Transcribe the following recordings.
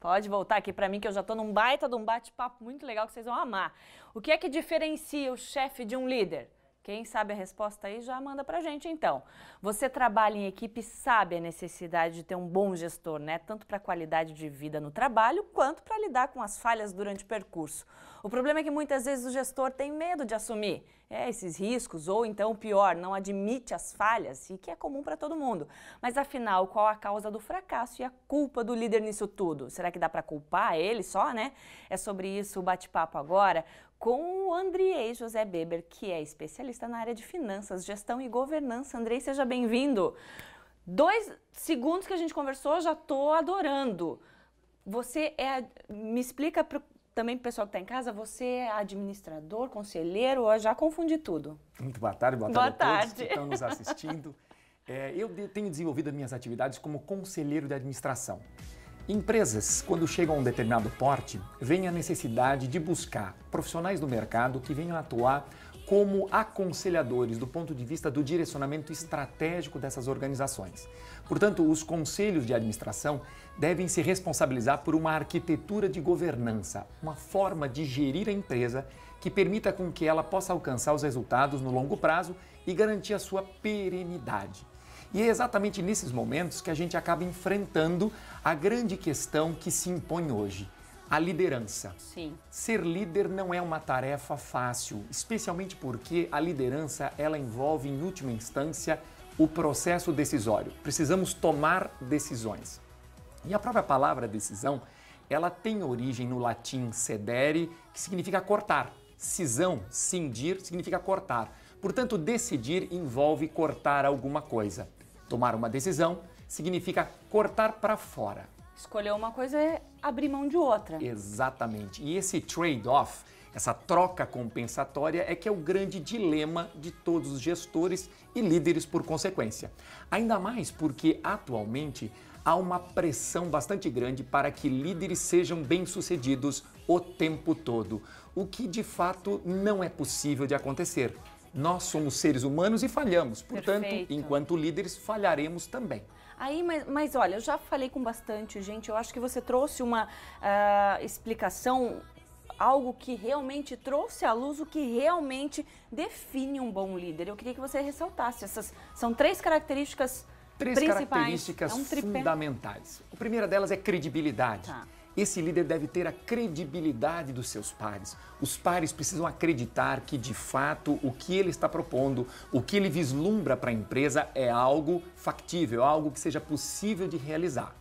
Pode voltar aqui para mim que eu já estou num baita de um bate-papo muito legal que vocês vão amar. O que é que diferencia o chefe de um líder? Quem sabe a resposta aí já manda pra gente então. Você trabalha em equipe e sabe a necessidade de ter um bom gestor, né? Tanto para a qualidade de vida no trabalho, quanto para lidar com as falhas durante o percurso. O problema é que muitas vezes o gestor tem medo de assumir esses riscos, ou então, pior, não admite as falhas, e que é comum para todo mundo. Mas afinal, qual a causa do fracasso e a culpa do líder nisso tudo? Será que dá para culpar ele só, né? É sobre isso o bate-papo agora com o Andrei José Beber, que é especialista na área de finanças, gestão e governança. Andrei, seja bem-vindo. 2 segundos que a gente conversou, já estou adorando. Você me explica também para o pessoal que está em casa, você é administrador, conselheiro, ou já confundi tudo? Muito boa tarde a todos que estão nos assistindo. Eu tenho desenvolvido as minhas atividades como conselheiro de administração. Empresas, quando chegam a um determinado porte, vem a necessidade de buscar profissionais do mercado que venham atuar como aconselhadores do ponto de vista do direcionamento estratégico dessas organizações. Portanto, os conselhos de administração devem se responsabilizar por uma arquitetura de governança, uma forma de gerir a empresa que permita com que ela possa alcançar os resultados no longo prazo e garantir a sua perenidade. E é exatamente nesses momentos que a gente acaba enfrentando a grande questão que se impõe hoje, a liderança. Sim. Ser líder não é uma tarefa fácil, especialmente porque a liderança ela envolve, em última instância, o processo decisório. Precisamos tomar decisões. E a própria palavra decisão, ela tem origem no latim cedere, que significa cortar. Cisão, cindir, significa cortar. Portanto, decidir envolve cortar alguma coisa. Tomar uma decisão significa cortar para fora. Escolher uma coisa é abrir mão de outra. Exatamente. E esse trade-off, essa troca compensatória, é que é o grande dilema de todos os gestores e líderes por consequência. Ainda mais porque, atualmente, há uma pressão bastante grande para que líderes sejam bem-sucedidos o tempo todo, o que de fato não é possível de acontecer. Nós somos seres humanos e falhamos, portanto, Perfeito. Enquanto líderes, falharemos também. Aí, mas olha, eu já falei com bastante gente, eu acho que você trouxe uma explicação, algo que realmente trouxe à luz o que realmente define um bom líder. Eu queria que você ressaltasse, essas são 3 características principais. Características fundamentais. A primeira delas é credibilidade. Tá. Esse líder deve ter a credibilidade dos seus pares. Os pares precisam acreditar que, de fato, o que ele está propondo, o que ele vislumbra para a empresa é algo factível, algo que seja possível de realizar.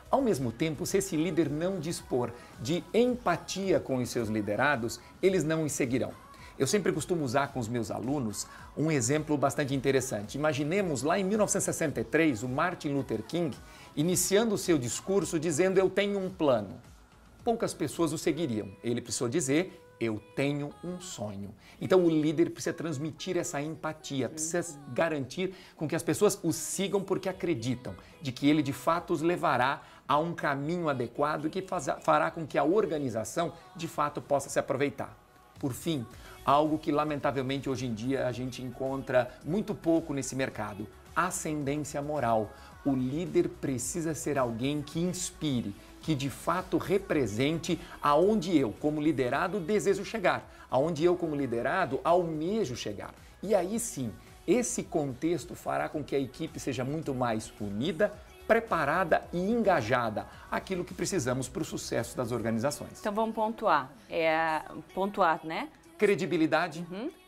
Ao mesmo tempo, se esse líder não dispor de empatia com os seus liderados, eles não os seguirão. Eu sempre costumo usar com os meus alunos um exemplo bastante interessante. Imaginemos lá em 1963 o Martin Luther King iniciando o seu discurso dizendo eu tenho um plano. Poucas pessoas o seguiriam. Ele precisou dizer eu tenho um sonho. Então o líder precisa transmitir essa empatia, precisa garantir com que as pessoas o sigam porque acreditam de que ele de fato os levará a um caminho adequado que fará com que a organização de fato possa se aproveitar. Por fim, algo que lamentavelmente hoje em dia a gente encontra muito pouco nesse mercado, ascendência moral. O líder precisa ser alguém que inspire, que de fato represente aonde eu, como liderado, desejo chegar, aonde eu, como liderado, almejo chegar. E aí sim, esse contexto fará com que a equipe seja muito mais unida, preparada e engajada, aquilo que precisamos para o sucesso das organizações. Então vamos pontuar. Pontuar, né? Credibilidade,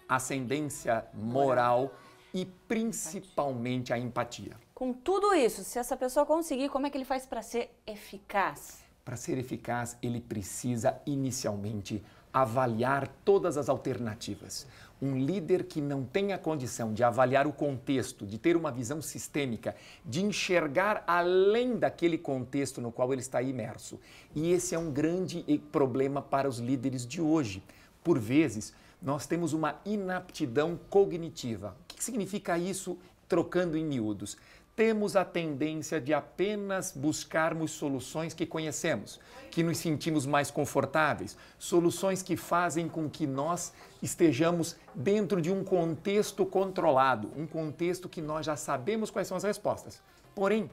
ascendência moral e principalmente a empatia. Com tudo isso, se essa pessoa conseguir, como é que ele faz para ser eficaz? Para ser eficaz, ele precisa inicialmente avaliar todas as alternativas. Um líder que não tem a condição de avaliar o contexto, de ter uma visão sistêmica, de enxergar além daquele contexto no qual ele está imerso. E esse é um grande problema para os líderes de hoje. Por vezes, nós temos uma inaptidão cognitiva. O que significa isso, trocando em miúdos? Temos a tendência de apenas buscarmos soluções que conhecemos, que nos sentimos mais confortáveis, soluções que fazem com que nós estejamos dentro de um contexto controlado, um contexto que nós já sabemos quais são as respostas. Porém,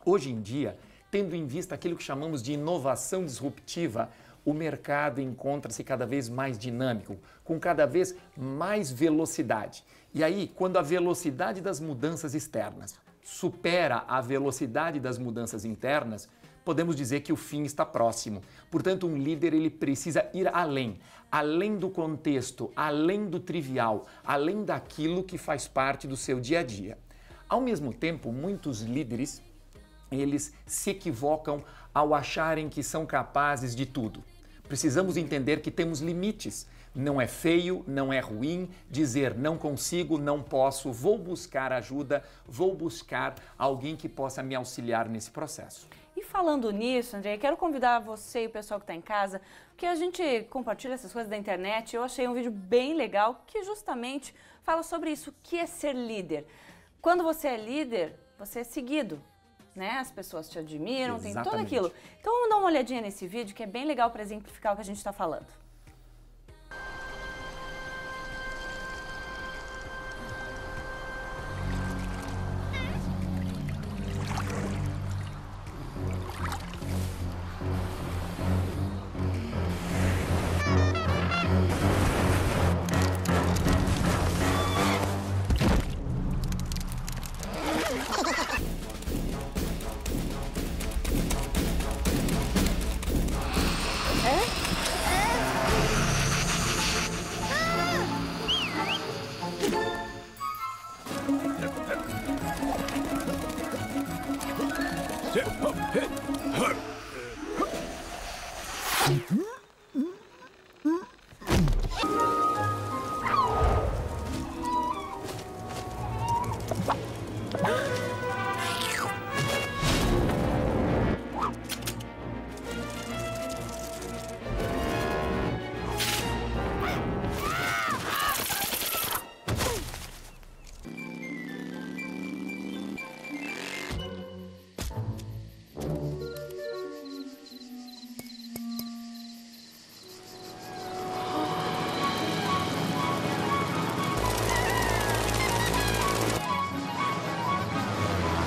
hoje em dia, tendo em vista aquilo que chamamos de inovação disruptiva, o mercado encontra-se cada vez mais dinâmico, com cada vez mais velocidade. E aí, quando a velocidade das mudanças externas supera a velocidade das mudanças internas, podemos dizer que o fim está próximo. Portanto, um líder ele precisa ir além do contexto, além do trivial, além daquilo que faz parte do seu dia a dia. Ao mesmo tempo, muitos líderes, eles se equivocam ao acharem que são capazes de tudo. Precisamos entender que temos limites. Não é feio, não é ruim dizer não consigo, não posso, vou buscar ajuda, vou buscar alguém que possa me auxiliar nesse processo. E falando nisso, Andrei, quero convidar você e o pessoal que está em casa, porque a gente compartilha essas coisas da internet. Eu achei um vídeo bem legal que justamente fala sobre isso, o que é ser líder. Quando você é líder, você é seguido, né? As pessoas te admiram, tem tudo aquilo. Então vamos dar uma olhadinha nesse vídeo que é bem legal para exemplificar o que a gente está falando.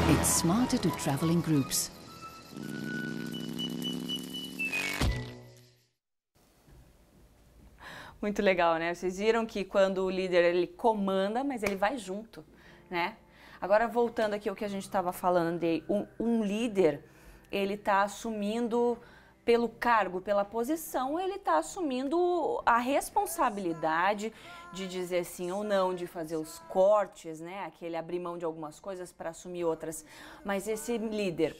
It's smarter to travel in groups. Muito legal, né? Vocês viram que quando o líder ele comanda, mas ele vai junto, né? Agora voltando aqui ao que a gente estava falando, de um líder, ele está assumindo pelo cargo, pela posição, ele está assumindo a responsabilidade de dizer sim ou não, de fazer os cortes, né? Aquele abrir mão de algumas coisas para assumir outras. Mas esse líder,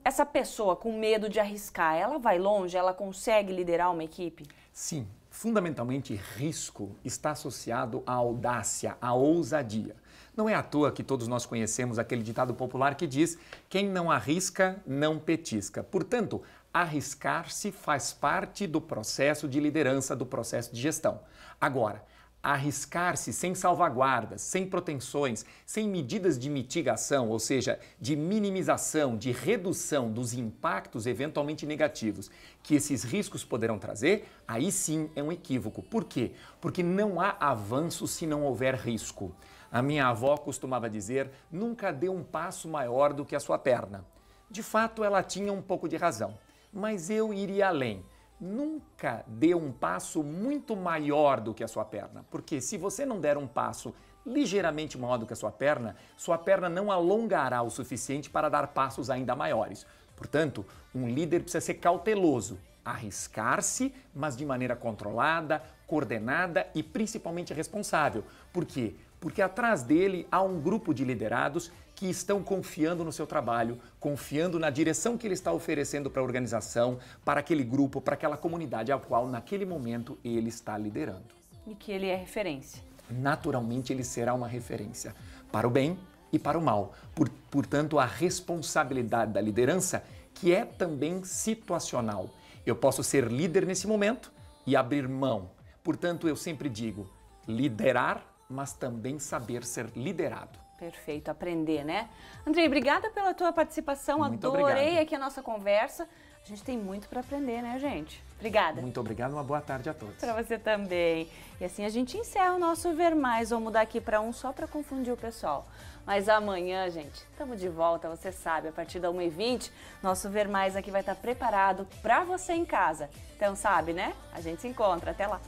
essa pessoa com medo de arriscar, ela vai longe? Ela consegue liderar uma equipe? Sim, fundamentalmente risco está associado à audácia, à ousadia. Não é à toa que todos nós conhecemos aquele ditado popular que diz: quem não arrisca, não petisca. Portanto, arriscar-se faz parte do processo de liderança, do processo de gestão. Agora, arriscar-se sem salvaguardas, sem proteções, sem medidas de mitigação, ou seja, de minimização, de redução dos impactos eventualmente negativos que esses riscos poderão trazer, aí sim é um equívoco. Por quê? Porque não há avanço se não houver risco. A minha avó costumava dizer: nunca dê um passo maior do que a sua perna. De fato, ela tinha um pouco de razão, mas eu iria além. Nunca dê um passo muito maior do que a sua perna, porque se você não der um passo ligeiramente maior do que a sua perna não alongará o suficiente para dar passos ainda maiores. Portanto, um líder precisa ser cauteloso, arriscar-se, mas de maneira controlada, coordenada e principalmente responsável. Por quê? Porque atrás dele há um grupo de liderados que estão confiando no seu trabalho, confiando na direção que ele está oferecendo para a organização, para aquele grupo, para aquela comunidade a qual naquele momento ele está liderando. E que ele é referência. Naturalmente ele será uma referência para o bem e para o mal. Portanto, a responsabilidade da liderança, que é também situacional. Eu posso ser líder nesse momento e abrir mão. Portanto, eu sempre digo, liderar, mas também saber ser liderado. Perfeito, aprender, né? Andrei, obrigada pela tua participação, Muito adorei obrigado. aqui a nossa conversa. A gente tem muito para aprender, né, gente? Obrigada. Muito obrigado, uma boa tarde a todos. Para você também. E assim a gente encerra o nosso Ver Mais. Vou mudar aqui para um só para confundir o pessoal. Mas amanhã, gente, estamos de volta, você sabe, a partir da 1h20, nosso Ver Mais aqui vai estar preparado para você em casa. Então sabe, né? A gente se encontra. Até lá.